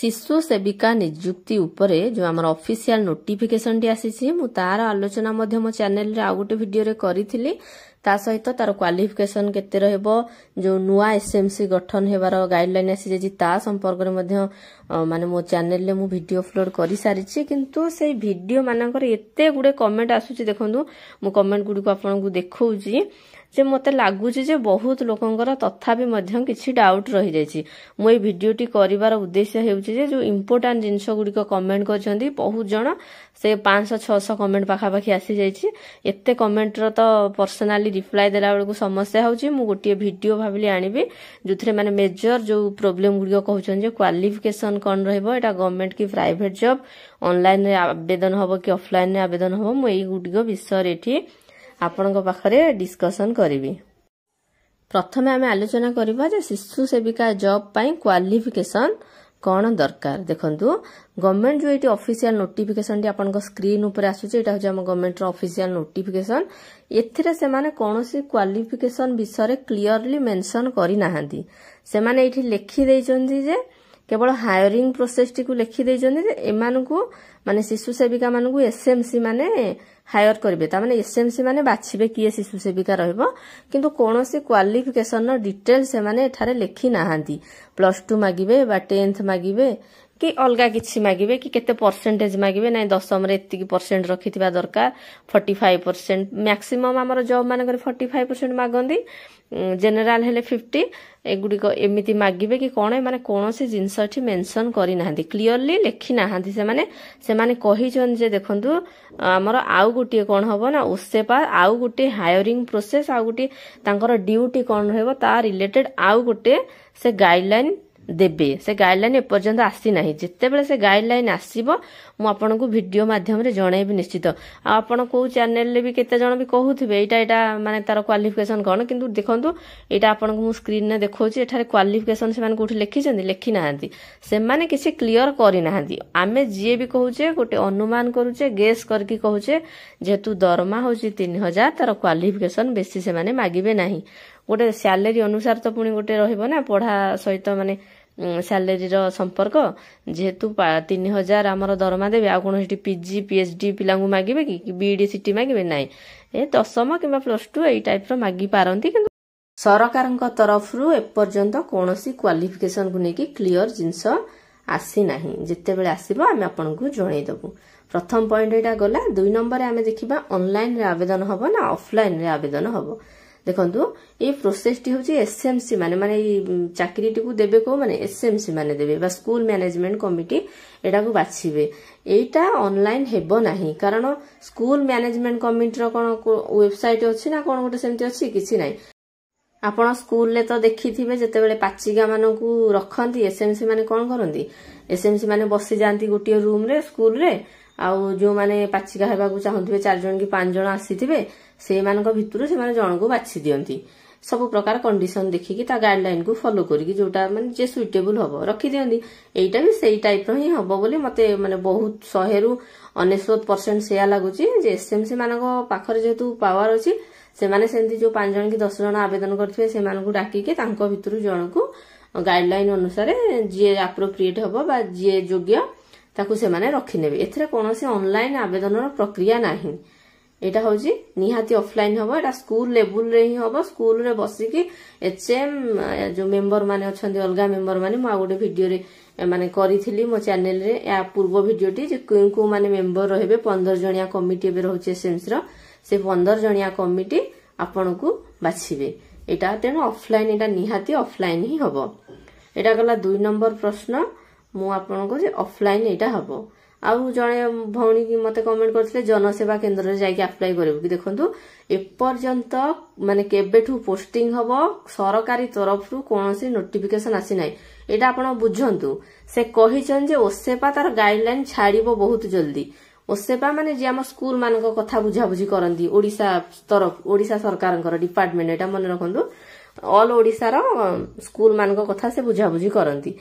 शिशु सेविका नियुक्ति उपरे जो आम ऑफिशियल नोटिफिकेशन टी आसी मु तार आलोचना मध्य मो चैनल रे आ गोटे वीडियो रे करिथिली ता सहित तार क्वालिफिकेशन केते रहबो जो नुआ एसएमसी गठन हेबार गाइडलाइन आसी जे ता संपर्क रे मध्य माने मो चैनल रे मु वीडियो अपलोड करि सारिछि किंतु से वीडियो मानकर एते गुडे कमेंट आसुछि देखंतु मु कमेंट गुडी को आपन को देखौछि जे मते लागुछि जे बहुत लोकंकर तथापि मध्य किछि डाउट रहि जायछि मु ए वीडियोटी करिवार उद्देश्य हेउछि जे जो इंपोर्टेंट जिंस गुडी को कमेंट करछन्ती बहुत जण से 500-600 कमेंट पाखा पाखी आसी जायछि एते कमेंट रो तो पर्सनली रिप्लाई देला बेलको समस्या होछि मु गोटिए वीडियो भाबली आनिबे जुथरे माने मेजर जो प्रॉब्लम गुडी को कहउछन जे क्वालिफिकेशन कोन रहबो एटा गवर्नमेंट की प्राइवेट जॉब ऑनलाइन रे आवेदन होबो कि ऑफलाइन रे आवेदन होबो मु एई गुडी को विषय एठी आपन को पाखरे डिस्कशन करिवि। प्रथमे आमे आलोचना करिबा जे शिशु सेविका जॉब पई क्वालिफिकेशन कोन दरकार देखंतु गवर्नमेंट जो एटी ऑफिशियल नोटिफिकेशन टी आपन को स्क्रीन ऊपर आसुचे एटा हो हम गवर्नमेंट रो ऑफिशियल नोटिफिकेशन एथिरे से माने कोनोसी क्वालिफिकेशन विषय रे क्लियरली मेंशन करि नाहंती से माने एठी लिखि दैचंती जे केवल हायरिंग प्रोसेस टी को लिखि दैचंती जे एमान को माने शिशु सेविका मान को एसएमसी माने हायर करिवे ता माने एसएमसी माने बाछिबे किए शिशु सेविका रहबो किंतु कोनोसी क्वालिफिकेशन नो डिटेल से माने एठारे लिखि नाहंती +2 मागिबे बा 10th मागिबे कि अलगा किछि मागिबे कि केते परसेंटेज मागिबे नै 10th रे एत्ति परसेंट रखिथिबा दरकार 45% मैक्सिमम हमर जॉब माने करे 45% मागंदी जनरल हेले 50 एगुडी को एमिति मागिबे कि कोन माने कोनोसी जिंस ठी मेंशन करि नाहंती क्लियरली लिखि नाहंती से माने कहि जन जे देखंतु हमर आउ गुटी कोन हबो ना ओसेपा आउ गुटी हायरिंग प्रोसेस आउ गुटी तांकर ड्यूटी कोन रहबो ता रिलेटेड आउ गुटी से गाइडलाइन देबे से गाइडलाइन एपर्यंत आसी नाही जत्ते बेले से गाइडलाइन आसीबो मु आपन को वीडियो माध्यम रे जणाइबि निश्चित आ आपन को चैनल ले भी केते जण भी कहउथिबे एटा माने तार क्वालिफिकेशन कोन किंतु देखंतु एटा आपन को मु स्क्रीन ने देखौछि एठारे क्वालिफिकेशन से माने कोठी लिखिछन्ती लिखि नाहंती से माने किछि क्लियर करि नाहंती आमे जे भी कहउछे गोटे अनुमान करूछे गेस करके कहउछे जेतु दरमा होछि 3000 तार क्वालिफिकेशन बेसी से माने मागिबे नाही गोटे सैलरी अनुसार तो पुनी गोटे रहइबो ना पढ़ा सहित माने सैलरी रो संपर्क जेतु 3000 हमर दरमा देबे आ कोन हिटी पीजी पीएचडी पिलांगु मागिबे कि बीडी सिटी मागिबे नाही ए 10th किबा +2 एई टाइप रो मागी पारंती किंतु सरकारक तरफ रु एपर्यंत कोनोसी क्वालिफिकेशन को नेकी क्लियर जिंस आसी नाही जत्ते बेले आसीबो आमे आपन को जणै दबु प्रथम पॉइंट एटा गला 2 नंबर रे आमे देखिबा ऑनलाइन रे आवेदन हबो ना ऑफलाइन रे आवेदन हबो देखंतु ए प्रोसेस टी होची एसएमसी माने माने चाकरी टी को देबे को माने एसएमसी माने देबे बा स्कूल मैनेजमेंट कमिटी एटा को बाछिबे एटा ऑनलाइन हेबो नाही कारण स्कूल मैनेजमेंट कमिटी रो कोन वेबसाइट अछि ना कोन गोटे सेमति अछि किछि नाही आपण स्कूल ले तो देखिथिबे जते बेले पाचिका मानन को रखंती एसएमसी माने कोन करंती एसएमसी माने बसी जानती गोटिए रूम रे स्कूल रे आउ जो माने पाचिका हेबा को चाहंथिबे 4 जण की 5 जण आसीथिबे से मानक भितरु से माने जण को बाछि दियंती सब प्रकार कंडीशन देखि कि ता गाइडलाइन को फॉलो करी कि जोटा माने जे सुइटेबल हबो रखि दियंती एटा भी सेही टाइप रो ही हबो बोली मते माने बहुत 100 रु 99% सेया लागुची जे एसएमसी मानक पाखर जेतु पावर अछि से माने सेंती जो 5 जण की 10 जण आवेदन करथिबे से मानकु डाकी के तांको भितरु जण को गाइडलाइन अनुसार जे एप्रोप्रिएट हबो बा जे योग्य ताकू से माने रखि नेबे एथरे कोनोसी ऑनलाइन आवेदन रो प्रक्रिया नाही एटा होजी निहाती ऑफलाइन हबो एटा स्कूल लेवल रे ही हबो स्कूल रे बसी की एचएम जो मेंबर माने अछंती अलगा मेंबर माने मो गोटे वीडियो रे माने करिथिली मो चैनल रे या पूर्व वीडियोटी जे को माने मेंबर रहबे 15 जणिया कमिटी बे रहउचे एसएमसी रो से 15 जणिया कमिटी आपन को बाछिबे एटा तेनो ऑफलाइन एटा निहाती ऑफलाइन ही हबो एटा गला 2 नंबर प्रश्न मु आपन को जे ऑफलाइन एटा हबो आउ जणे भौणी की मते कमेंट करथिले जनसेवा केंद्र रे जाई के अप्लाई करबो कि देखंतु एपर्यंत माने केबेठू पोस्टिंग हबो सरकारी तरफ रु कोनोसी नोटिफिकेशन आसी नै एटा आपण बुझंतु से कहिचन जे ओसेपा तार गाइडलाइन छाड़ीबो बहुत जल्दी ओसेपा माने जे हम स्कूल मानक कथा बुझा बुझी करंदी ओडिसा तरफ ओडिसा सरकारनकर डिपार्टमेंट एटा मन रखंतु ऑल ओडिसा रो स्कूल मानक कथा से बुझा बुझी करंती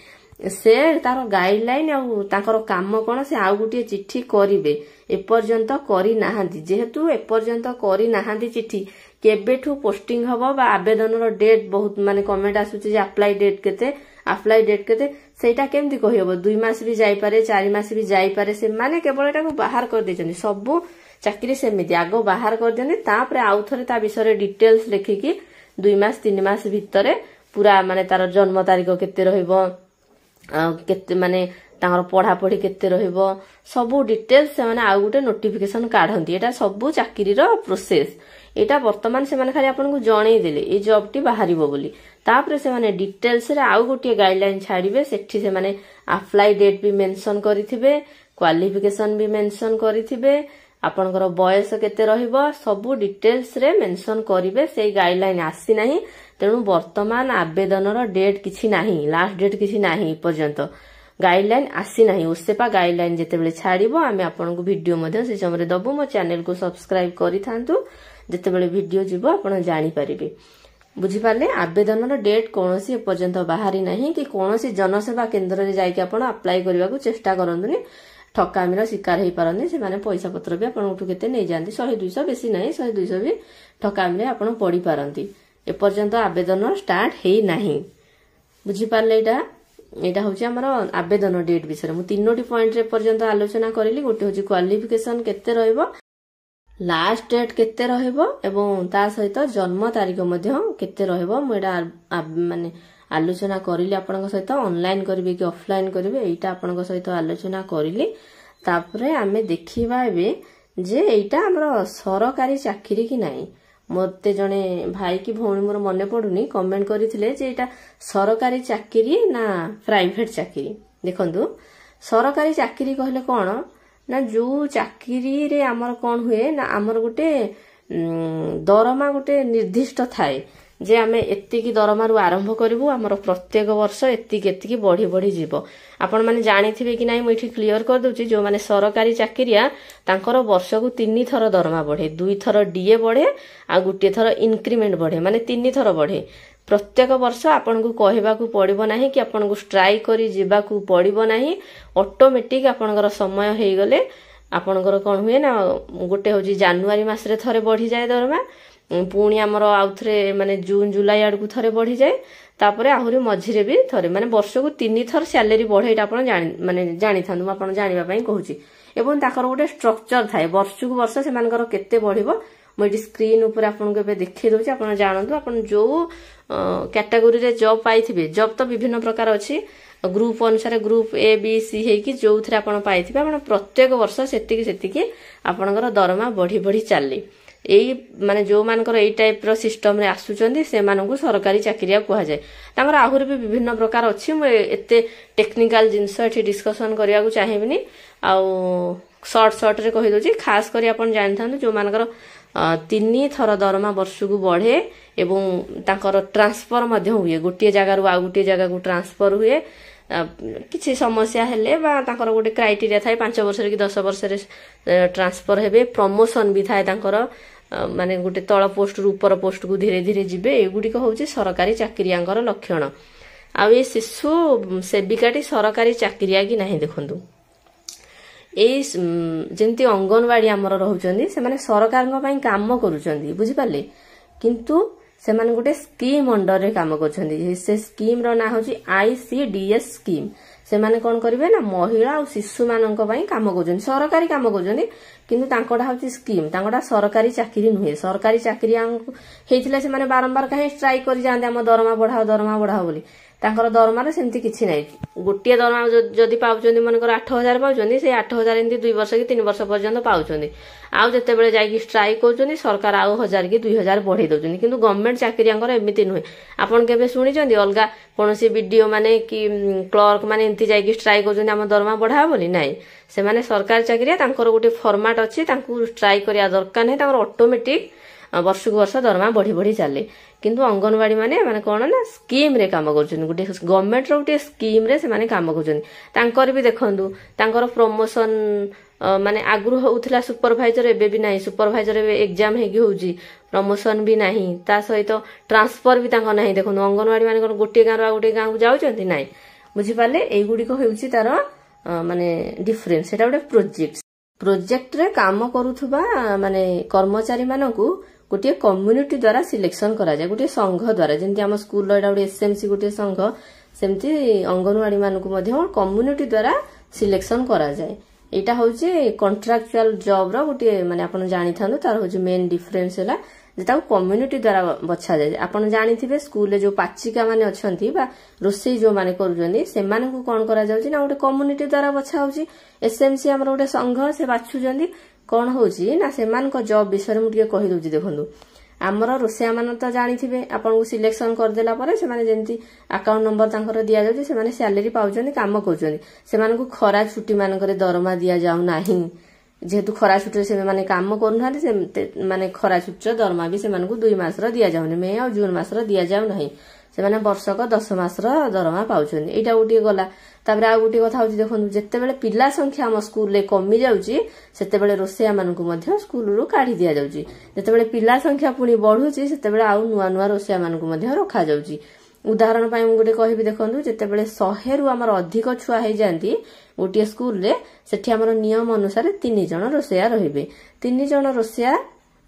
से तार गाइडलाइन आ ताकर काम कोन से आउ गुटी चिट्ठी करिवे एपर्यंत करि नाहंती जेहेतु एपर्यंत करि नाहंती चिट्ठी केबेठू पोस्टिंग हबो बा आवेदन रो डेट बहुत माने कमेंट आसुची जे अप्लाई डेट केते ସେଇଟା କେମିତି କହିହବ 2 ମାସ ବି ଯାଇପାରେ 4 ମାସ ବି ଯାଇପାରେ ସେମାନେ କେବଳ ଏଟାକୁ ବାହାର କରିଦେଇଛନ୍ତି ସବୁ ଚାକିରି ସେମିତି ଆଗ ବାହାର କରିଦିଅନ୍ତି ତାପରେ ଆଉ ଥରେ ତା ବିଷୟରେ ଡିଟେଲ୍ସ ଲେଖିକି 2 ମାସ 3 ମାସ ଭିତରେ ପୁରା ମାନେ ତାର ଜନ୍ମ ତାରିଖ କେତେ ରହିବ କେତେ ମାନେ ତାଙ୍କର ପଢାପଢି କେତେ ରହିବ ସବୁ ଡିଟେଲ୍ସ ସେମାନେ ଆଉ ଗୋଟେ ନୋଟିଫିକେସନ କାଢନ୍ତି ଏଟା ସବୁ ଚାକିରିର ପ୍ରୋସେସ ଏଟା ବର୍ତ୍ତମାନ ସେମାନେ ଖାଲି ଆପଣଙ୍କୁ ଜଣେଇଦେଲେ ଏଇ ଜବ୍ ଟି ବାହାରିବ ବୋଲି ତାପରେ ସେମାନେ ଡିଟେଲ୍ସ ରେ ଆଉ ଗୋଟିଏ ଗାଇଡଲାଇନ ଛାଡିବେ ସେଠି ସେମାନେ ଆପ୍ଲାଇ ଡେଟ୍ ବି ମେନସନ କରିଥିବେ କ୍ୱାଲିଫିକେସନ ବି ମେନସନ କରିଥିବେ ଆପଣଙ୍କର ବୟସ କେତେ ରହିବ ସବୁ ଡିଟେଲ୍ସ ରେ ମେନସନ କରିବେ ସେଇ ଗାଇଡଲାଇନ ଆସିନାହିଁ ତେଣୁ ବର୍ତ୍ତମାନ ଆବେଦନର ଡେଟ୍ କିଛି ନାହିଁ ଲାଷ୍ଟ ଡେଟ୍ କିଛି ନାହିଁ ପର୍ଯ୍ୟନ୍ତ ଗାଇଡଲାଇନ ଆସିନାହିଁ ଓସେପା ଗାଇଡଲାଇନ ଯେତେବେଳେ ଛାଡିବ ଆମେ ଆପଣଙ୍କୁ ଭିଡିଓ ମଧ୍ୟ ସେ ସମୟରେ ଦବୁ ମୋ ଚ୍ୟାନେଲକୁ ସବସ୍କ୍ରାଇବ କରିଥାନ୍ତୁ ଯେତେବେଳେ ଭିଡିଓ ଯିବ ଆପଣ ଜାଣିପାରିବେ ବୁଝିପାରିଲେ ଆବେଦନର ଡେଟ୍ କୌଣସି ଏପର୍ଯ୍ୟନ୍ତ ବାହାରି ନାହିଁ କି କୌଣସି ଜନସେବା କେନ୍ଦ୍ରରେ ଯାଇକି ଆପଣ ଆପ୍ଲାଏ କରିବାକୁ ଚେଷ୍ଟା କରନ୍ତୁନି ଠକାମିର ଶିକାର ହେଇପାରନ୍ତି ସେମାନେ ପଇସା ପତ୍ର ବି ଆପଣଙ୍କଠୁ କେତେ ନେଇଯାଆନ୍ତି 100-200 ବେଶୀ ନାହିଁ 100-200 ବି ଠକାମିରେ ଆପଣ ପଡିପାରନ୍ତି ଏପର୍ଯ୍ୟନ୍ତ ଆବେଦନ ଷ୍ଟାର୍ଟ ହେଇନାହିଁ ବୁଝିପାରିଲେ ଏଇଟା ହଉଛି ଆମର ଆବେଦନ ଡେଟ୍ ବିଷୟରେ ମୁଁ 3ଟି ପଏଣ୍ଟରେ ଏପର୍ଯ୍ୟନ୍ତ ଆଲୋଚନା କରିଲି ଗୋଟେ ହଉଛି କ୍ୱାଲିଫିକେସନ କେତେ ରହିବ ଲାଷ୍ଟ ଡେଟ୍ କେତେ ରହିବ ଏବଂ ତା ସହିତ ଜନ୍ମ ତାରିଖ ମଧ୍ୟ କେତେ ରହିବ ମୁଁ ଏଇଟା ମାନେ ଆଲୋଚନା କରିଲି ଆପଣଙ୍କ ସହିତ ଅନଲାଇନ କରିବେ କି ଅଫଲାଇନ କରିବେ ଏଇଟା ଆପଣଙ୍କ ସହିତ ଆଲୋଚନା କରିଲି ତାପରେ ଆମେ ଦେଖିବା ଏବେ ଯେ ଏଇଟା ଆମର ସରକାରୀ ଚାକିରି କି ନାହିଁ ମତେ ଜଣେ ଭାଇ କି ଭଉଣୀ ମୋର ମନେ ପଡୁନି କମେଣ୍ଟ କରିଥିଲେ ଯେ ଏଇଟା ସରକାରୀ ଚାକିରି ନା ପ୍ରାଇଭେଟ ଚାକିରି ଦେଖନ୍ତୁ ସରକାରୀ ଚାକିରି କହିଲେ କଣ ନା ଯୋଉ ଚାକିରିରେ ଆମର କଣ ହୁଏ ନା ଆମର ଗୋଟେ ଦରମା ଗୋଟେ ନିର୍ଦ୍ଦିଷ୍ଟ ଥାଏ ଯେ ଆମେ ଏତିକି ଦରମାରୁ ଆରମ୍ଭ କରିବୁ ଆମର ପ୍ରତ୍ୟେକ ବର୍ଷ ଏତିକି ବଢି ବଢି ଯିବ ଆପଣ ମାନେ ଜାଣିଥିବେ କି ନାହିଁ ମୁଁ ଏଠି କ୍ଲିୟର କରିଦଉଛି ଯୋଉମାନେ ସରକାରୀ ଚାକିରିଆ ତାଙ୍କର ବର୍ଷକୁ 3 ଥର ଦରମା ବଢେ 2 ଥର ଡିଏ ବଢେ ଆଉ ଗୋଟିଏ ଥର ଇନକ୍ରିମେଣ୍ଟ ବଢେ ମାନେ 3 ଥର ବଢେ ପ୍ରତ୍ୟେକ ବର୍ଷ ଆପଣଙ୍କୁ କହିବାକୁ ପଡିବ ନାହିଁ କି ଆପଣଙ୍କୁ ଷ୍ଟ୍ରାଇକ୍ କରି ଯିବାକୁ ପଡିବ ନାହିଁ ଅଟୋମେଟିକ ଆପଣଙ୍କର ସମୟ ହେଇଗଲେ ଆପଣଙ୍କର କଣ ହୁଏ ନା ଗୋଟେ ହଉଛି ଜାନୁଆରୀ ମାସରେ ଥରେ ବଢିଯାଏ ଦରମା ପୁଣି ଆମର ଆଉଥରେ ମାନେ ଜୁନ ଜୁଲାଇ ଆଡକୁ ଥରେ ବଢିଯାଏ ତାପରେ ଆହୁରି ମଝିରେ ବି ଥରେ ମାନେ ବର୍ଷକୁ 3 ଥର ସାଲାରୀ ବଢେ ଏଇଟା ଆପଣ ମାନେ ଜାଣିଥାନ୍ତୁ ମୁଁ ଆପଣ ଜାଣିବା ପାଇଁ କହୁଛି ଏବଂ ତାଙ୍କର ଗୋଟେ ଷ୍ଟ୍ରକ୍ଚର ଥାଏ ବର୍ଷକୁ ବର୍ଷ ସେମାନଙ୍କର କେତେ ବଢିବ ମୁଁ ଏଠି ସ୍କ୍ରିନ ଉପରେ ଆପଣଙ୍କୁ ଏବେ ଦେଖେଇ ଦଉଛି ଆପଣ ଜାଣନ୍ତୁ ଆପଣ ଯୋଉ କ୍ୟାଟାଗୋରୀରେ ଜବ୍ ପାଇଥିବେ ଜବ୍ ତ ବିଭିନ୍ନ ପ୍ରକାର ଅଛି ଗ୍ରୁପ ଅନୁସାରେ ଗ୍ରୁପ A B C ହେଇକି ଯୋଉଥିରେ ଆପଣ ପାଇଥିବେ ଆପଣ ପ୍ରତ୍ୟେକ ବର୍ଷ ସେତିକି ଆପଣଙ୍କର ଦରମା ବଢି ବଢି ଚାଲେ ଏଇ ମାନେ ଯୋଉମାନଙ୍କର ଏଇ ଟାଇପର ସିଷ୍ଟମରେ ଆସୁଛନ୍ତି ସେମାନଙ୍କୁ ସରକାରୀ ଚାକିରିଆ କୁହାଯାଏ ତାଙ୍କର ଆହୁରି ବି ବିଭିନ୍ନ ପ୍ରକାର ଅଛି ମୁଁ ଏତେ ଟେକ୍ନିକାଲ ଜିନିଷ ଏଠି ଡିସ୍କସନ କରିବାକୁ ଚାହିଁବିନି ଆଉ ସର୍ଟରେ କହିଦଉଛି ଖାସ କରି ଆପଣ ଜାଣିଥାନ୍ତୁ ଯୋଉମାନଙ୍କର 3 ଥର ଦରମା ବର୍ଷକୁ ବଢେ ଏବଂ ତାଙ୍କର ଟ୍ରାନ୍ସଫର ମଧ୍ୟ ହୁଏ ଗୋଟିଏ ଜାଗାରୁ ଆଉ ଗୋଟିଏ ଜାଗାକୁ ଟ୍ରାନ୍ସଫର ହୁଏ କିଛି ସମସ୍ୟା ହେଲେ ବା ତାଙ୍କର ଗୋଟେ କ୍ରାଇଟେରିଆ ଥାଏ 5 ବର୍ଷରେ କି 10 ବର୍ଷରେ ଟ୍ରାନ୍ସଫର ହେବେ ପ୍ରମୋସନ ବି ଥାଏ ତାଙ୍କର ମାନେ ଗୋଟେ ତଳ ପୋଷ୍ଟରୁ ଉପର ପୋଷ୍ଟକୁ ଧୀରେ ଧୀରେ ଯିବେ ଏଗୁଡିକ ହଉଛି ସରକାରୀ ଚାକିରିଆଙ୍କର ଲକ୍ଷଣ ଆଉ ଏ ଶିଶୁ ସେବିକାଟି ସରକାରୀ ଚାକିରିଆ କି ନାହିଁ ଦେଖନ୍ତୁ ଏଇ ଯେମିତି ଅଙ୍ଗନବାଡି ଆମର ରହୁଛନ୍ତି ସେମାନେ ସରକାରଙ୍କ ପାଇଁ କାମ କରୁଛନ୍ତି ବୁଝିପାରିଲେ କିନ୍ତୁ ସେମାନେ ଗୋଟେ ସ୍କିମ୍ ଅଣ୍ଡରରେ କାମ କରୁଛନ୍ତି ସେ ସ୍କିମ୍ ର ନାଁ ହଉଛି ICDS ସ୍କିମ୍ ସେମାନେ କଣ କରିବେ ନା ମହିଳା ଆଉ ଶିଶୁ ମାନଙ୍କ ପାଇଁ କାମ କରୁଛନ୍ତି ସରକାରୀ କାମ କରୁଛନ୍ତି କିନ୍ତୁ ତାଙ୍କଟା ହଉଛି ସ୍କିମ୍ ତାଙ୍କଟା ସରକାରୀ ଚାକିରି ନୁହେଁ ସରକାରୀ ଚାକିରି ହେଇଥିଲେ ସେମାନେ ବାରମ୍ବାର କାହିଁ ଷ୍ଟ୍ରାଇକ୍ କରି ଯାଆନ୍ତି ଆମ ଦରମା ବଢାଅ ବୋଲି ତାଙ୍କର ଦରମାରେ ସେମିତି କିଛି ନାହିଁ ଗୋଟିଏ ଦରମା ଯଦି ପାଉଛନ୍ତି ମନେକର 8,000 ପାଉଛନ୍ତି ସେଇ 8,000 ଏମିତି 2 ବର୍ଷ କି 3 ବର୍ଷ ପର୍ଯ୍ୟନ୍ତ ପାଉଛନ୍ତି ଆଉ ଯେତେବେଳେ ଯାଇକି ଷ୍ଟ୍ରାଇକ୍ କରୁଛନ୍ତି ସରକାର ଆଉ 1,000 କି 2,000 ବଢେଇ ଦଉଛନ୍ତି କିନ୍ତୁ ଗଭର୍ଣ୍ଣମେଣ୍ଟ ଚାକିରିଆଙ୍କର ଏମିତି ନୁହେଁ ଆପଣ କେବେ ଶୁଣିଛନ୍ତି ଅଲଗା କୌଣସି ବିଡିଓ ମାନେ କି କ୍ଲର୍କ ମାନେ ଏମିତି ଯାଇକି ଷ୍ଟ୍ରାଇକ୍ କରୁଛନ୍ତି ଆମ ଦରମା ବଢାଅ ବୋଲି ନାହିଁ ସେମାନେ ସରକାରୀ ଚାକିରିଆ ତାଙ୍କର ଗୋଟେ ଫର୍ମାଟ ଅଛି ତାଙ୍କୁ ଷ୍ଟ୍ରାଇକ୍ କରିବା ଦରକାର ନାହିଁ ତାଙ୍କର ଅଟୋମେଟିକ ବର୍ଷକୁ ବର୍ଷ ଦରମା ବଢି ବଢି ଚାଲେ କିନ୍ତୁ ଅଙ୍ଗନବାଡି ମାନେ କଣ ନା ସ୍କିମ୍ ରେ କାମ କରୁଛନ୍ତି ଗୋଟେ ଗଭର୍ଣ୍ଣମେଣ୍ଟର ଗୋଟେ ସ୍କିମ୍ ରେ ସେମାନେ କାମ କରୁଛନ୍ତି ତାଙ୍କର ବି ଦେଖନ୍ତୁ ତାଙ୍କର ପ୍ରମୋସନ ମାନେ ଆଗରୁ ହଉଥିଲା ସୁପରଭାଇଜର ଏବେ ବି ନାହିଁ ସୁପରଭାଇଜର ଏବେ ଏକ୍ଜାମ ହେଇକି ହଉଛି ପ୍ରମୋସନ ବି ନାହିଁ ତା ସହିତ ଟ୍ରାନ୍ସଫର ବି ତାଙ୍କ ନାହିଁ ଦେଖନ୍ତୁ ଅଙ୍ଗନବାଡି ମାନେ କଣ ଗୋଟିଏ ଗାଁରୁ ଆଉ ଗୋଟିଏ ଗାଁକୁ ଯାଉଛନ୍ତି ନାହିଁ ବୁଝିପାରିଲେ ଏଇଗୁଡିକ ହେଉଛି ତାର ମାନେ ଡିଫରେନ୍ସ ସେଟା ଗୋଟେ ପ୍ରୋଜେକ୍ଟରେ କାମ କରୁଥିବା ମାନେ କର୍ମଚାରୀ ମାନଙ୍କୁ गोटे कम्युनिटी द्वारा सिलेक्शन करा जाए गोटे संघ द्वारा जमी आम स्कूल एटा गोटे एसएमसी गोटे संघ सेमती अंगनवाड़ी मानकु मध्य कम्युनिटी द्वारा सिलेक्शन करा जाए। एटा होची कॉन्ट्रैक्चुअल जॉब रो गोटे माने आपण जानि थांदो तार होची मेन डिफरेंस हैला जेटा कम्युनिटी द्वारा बछा जाए। आपण जानि थिबे स्कूल ले जो पाचिका माने अछंती बा रोसई जो माने करूजंदी से मानकु कोन करा जाउची ना गोटे कम्युनिटी द्वारा बछा होची। एसएमसी हमर गोटे संघ से बाछुजंदी कोन होची ना सेमान को जॉब विषय मु टिके कहि दोची। देखंदु आमर रोसैया मान तो जानी थे आपन को सिलेक्शन कर देला परे से माने जेंती अकाउंट नंबर तांकर दिया जाउची से माने सैलरी पाउचंदी काम करचंदी। से मान को खरा छुट्टी मान करे दरमा दिया जाउ नाही जेहेतु खरा छुट्टी से माने काम करना से माने खरा छुट्टी दरमा भी से मान को 2 मास रो दिया जाउनी मे और जून मास रो दिया जाउ नाही से माने वर्षक 10 मास रो दरमा पाउचंदी। एटा गोटे गला तापर आ गोटे कथा होची देखनु जत्ते बेले पिला संख्या हम स्कूल ले कमी जाउची सेते बेले रोसैया मानकु मध्य स्कूल रो काढी दिया जाउची। जत्ते बेले पिला संख्या पुनी बढ़ुची सेते बेले आउ नुवा नुवा रोसैया मानकु मध्य रखा जाउची। उदाहरण पय मु गोटे कहबी देखनु जत्ते बेले 100 रु हमर अधिक छुआ हे जानती गोटे स्कूल रे सेठी हमर नियम अनुसार 3 जण रोसैया रहिबे। 3 जण रोसैया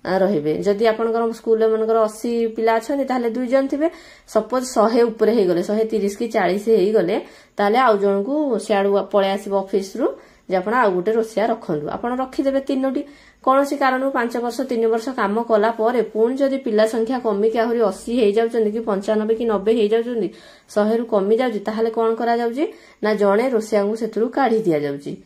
रहिबे। जदि आपनकर स्कूल मनकर 80 पिला अछन ताले 2 जण थिबे सपोज 100 ऊपर हे गले 130 की 40 हे गले ताले आउ जण को सियाडू पळे आसीबो ऑफिस रु जे आपण आ गोटे रोसैया रखंदु आपण रखि देबे 3टी कोनोसी कारण 5 वर्ष 3 वर्ष काम कला परे पुन जदि पिला संख्या कमी के आहुरी 80 हे जाउचंदी कि 95 कि 90 हे जाउचंदी 100 रु कमी जाउची ताहाले कोन करा जाउची ना जणे रोसैया को सेतरु काढी दिया जाउची।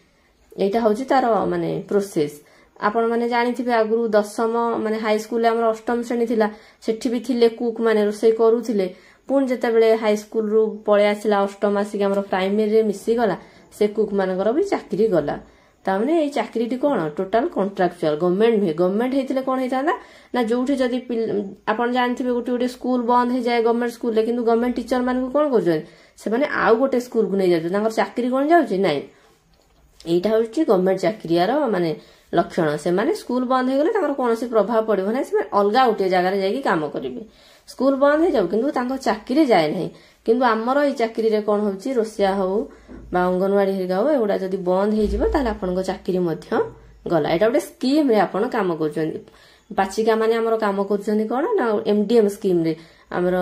एटा होची तार माने प्रोसेस। आपण माने जानि थिबे आगुरु 10म माने हाई स्कूल हमर 8म श्रेणी थिला सेठी भी थिले कुक माने रोसै करूथिले पुन जते बेले हाई स्कूल रु पळे आसिला 8म आसी हमर प्राइमरी रे मिसी गला से कुक मानकर भी चाकरी गला। तामने ए चाकरीटी कोन टोटल कॉन्ट्रैक्चुअल गवर्नमेंट हेतिले कोन हेताना ना जोठी जदी आपण जानथिबे गोटे गोटे स्कूल बंद हे जाय गवर्नमेंट स्कूल ले किंतु गवर्नमेंट टीचर मान को कोन करजन से माने आउ गोटे स्कूल को नै जाउ तांकर चाकरी कोन जाउची नै एटा होची गवर्नमेंट चाकरीयार माने लक्षण। से माने स्कूल बंद हे गले तांकर कोनोसी प्रभाव पड़िबो नै से अलगा उटे जगह रे जाई काम करिवे। स्कूल बंद हे जाउ किंतु तांकर चाकरी जाय नै किंतु आमर ए चाकरी रे कोन होची रोसिया हो बा अंगनवाड़ी हेगा हो एगुडा जदी बंद हे जिवो ताले आपनको चाकरी मध्य गला। एटा गोटे स्कीम रे आपण काम करचंदी। पाचिका माने हमर काम करचंदी कोन ना एमडीएम स्कीम रे हमर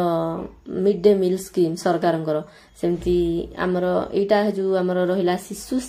मिड डे मील स्कीम सरकारंकर सेमती हमर एटा जो हमर रहिला शिशु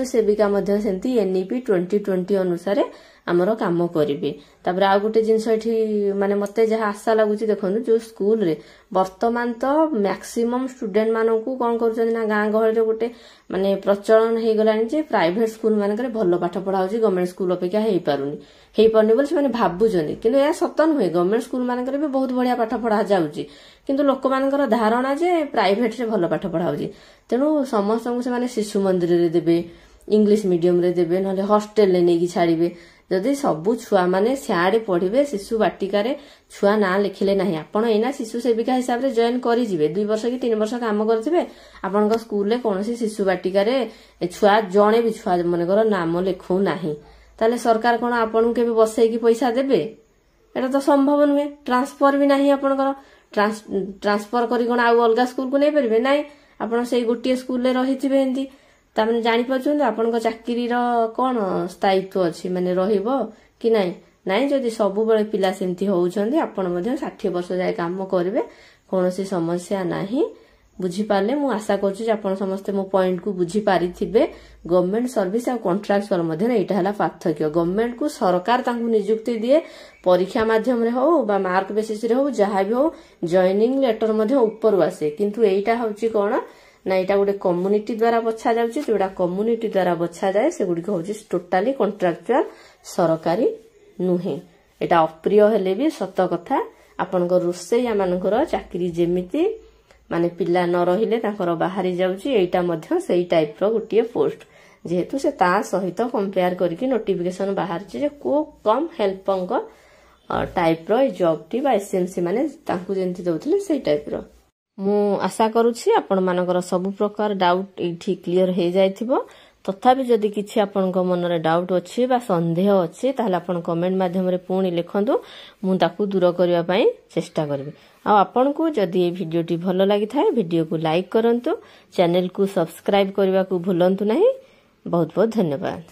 सेविका मध्य सेमती एनईपी 2020 अनुसार हमर काम करिवे। तापर आ गोटे जिंस एठी माने मते जहा आशा लागुची देखनु जो स्कूल रे वर्तमान तो मैक्सिमम स्टूडेंट मानकू कोन करचंदी ना गां गहल रे गोटे माने प्रचलन हे गलानी जे प्राइवेट स्कूल मानकरे भलो पाठ पढा होची गवर्नमेंट स्कूल अपेक्षा हेई पारुनी बोल से माने भाबुचंदी किंतु या सत नुहे गवर्नमेंट स्कूल मानकरे भी बहुत बढ़िया पाठ पढा जाउची किंतु लोक मानकर धारणा जे प्राइवेट रे भलो पाठ पढा होची तेनु समस्त से माने शिशु मंदिर रे देबे इंग्लिश मीडियम रे देबे नले हॉस्टल ले नेकी छाड़ीबे। जदि सबु छुआ माने सियाडे पढ़िबे शिशु बाटिका रे छुआ ना लिखिले नाही आपण एना शिशु सेविका हिसाब रे जॉइन करि जिवे 2 वर्ष कि 3 वर्ष काम करथिबे आपण को स्कूल रे कोनोसी शिशु बाटिका रे छुआ जणे भी छुआ माने कर नाम लिखौ नाही ताले सरकार कोन आपण के भी बसै की पैसा देबे एटा तो संभव नुहे। ट्रांसफर भी नाही आपण कर ट्रांसफर करी कोन आ अलगा स्कूल को नै परबे नाही आपण सेही गोटिए स्कूल रे रहिथिबे हिंदी तामने जानि पछुन आपण को चाकरी रो कोन स्थायित्व अछि माने रहिबो कि नाही नाही जदि सब बेले पिला सेमती होउछंदी आपण मध्ये 60 वर्ष जाय काम करबे कोनोसी समस्या नाही। बुझी पाले मु आशा करछु जे आपण समस्त मो पॉइंट को बुझी पारिथिबे। गवर्नमेंट सर्विस आ कॉन्ट्रैक्चुअल मध्ये एटा हला पार्थक्य। गवर्नमेंट को सरकार तांकु नियुक्ति दिए परीक्षा माध्यम रे हो बा मार्क बेसिस रे हो जहा भी हो जॉइनिंग लेटर मध्ये ऊपर आसे किंतु एटा होची कोन ना एटा गोटे कम्युनिटी द्वारा बछा जाउची जोडा कम्युनिटी द्वारा बछा जाए से गुडी होची टोटली कॉन्ट्रैक्चुअल सरकारी नुहे। एटा अप्रिय हेले भी सत कथा आपण को रोसैया मानकर चाकरी जेमिति माने पिला न रहिले तांकर बाहरी जाउची एटा मध्य सेही टाइप रो गुटिए पोस्ट जेहेतु से ता सहित कंपेयर करके नोटिफिकेशन बाहर जे को कम हेल्पंग टाइप रो जॉब टी बा एसएमसी माने तांकु जेंति दउथले सेही टाइप रो। मु आशा करूछि आपण मानकर सब प्रकार डाउट एठी क्लियर हे जायथिबो। तथापि जदि किछि आपनक मन रे डाउट अछि बा संदेह अछि ताहले आपण कमेंट माध्यम रे पुणी लिखंतु मु ताकू दूर करिया पई चेष्टा करबी। आ आपण को जदि ए भिडियोटी भलो लागि थाए भिडियो को लाइक करंतु चैनल को सब्सक्राइब करबा को भूलंतु नाही। बहुत बहुत धन्यवाद।